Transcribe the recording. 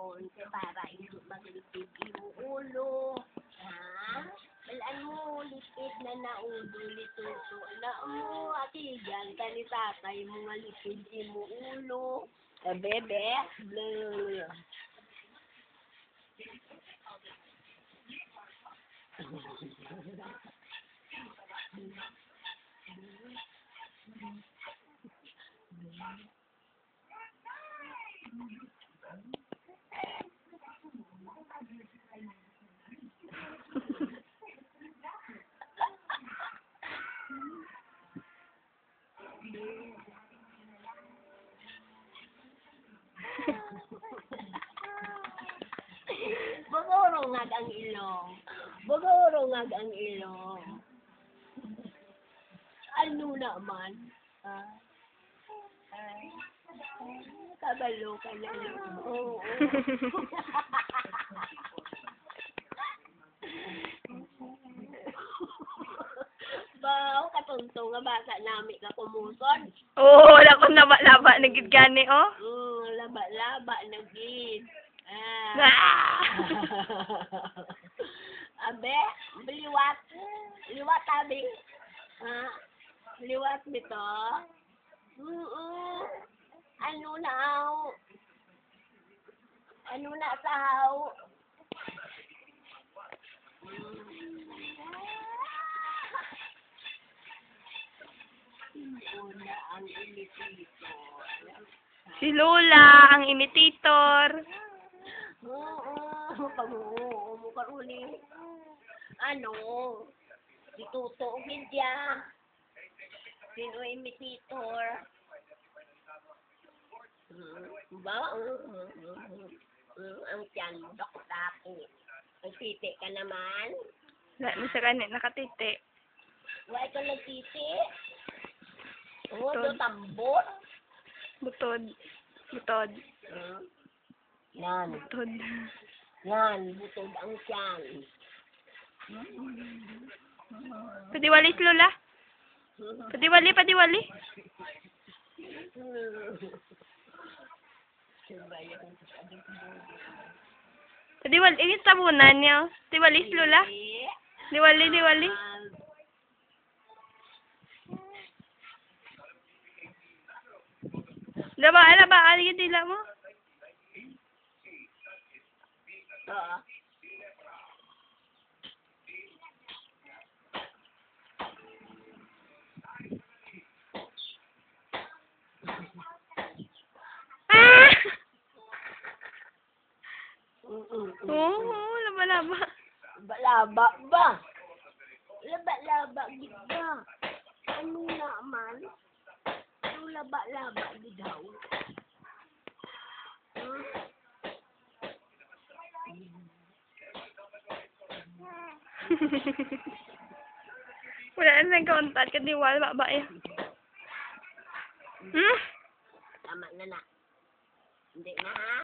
konti para hindi maglipid yung ulo. Ha? Walaan mo, lipid na naulo, lituto na mo. Ati, dyan ka ni tatay mo nga lipid mo ulo. Bebe, bleh. Bugurungag ang ilong. Bugurungag ang ilong. Ano naman? Kabalo ka na lang. Oo. Baw, katuntong nga bata namin ka kumuson. Oo, wala ko laba-laba na gid gani, oh. Laba-laba na gid. Ah! Abe, liwat. Liwat abi. Ha? Liwat bito. Ano na aw? Ano na sahaw? Una ang imitito. Si Lola, ang imitator. Pag-uo mo karuni. Ano? Ituto gidya. Sino imitator? Ba? Ang tiyan mo, dako-dako. Ang titi ka naman? Wala na sa kanya, nakatiti. Wala ka nagtiti? Oo, Butod. do tambor. Butod. Butod. Yan. Butod. Yan, butod ang tiyan. Padiwali si Lola. Padiwali, padiwali. Padiwali, ini tabunan niya. Diwali si Lola. Diwali, diwali. Laba, laba, aligid dila mo. Ah! Oo, laba, laba. Laba ba? Laba-laba gid ba? Ano naman? Ano laba-laba gid daw? Wala na nagkauntat ka diwal, baba eh. Tama na na. Hindi na ha?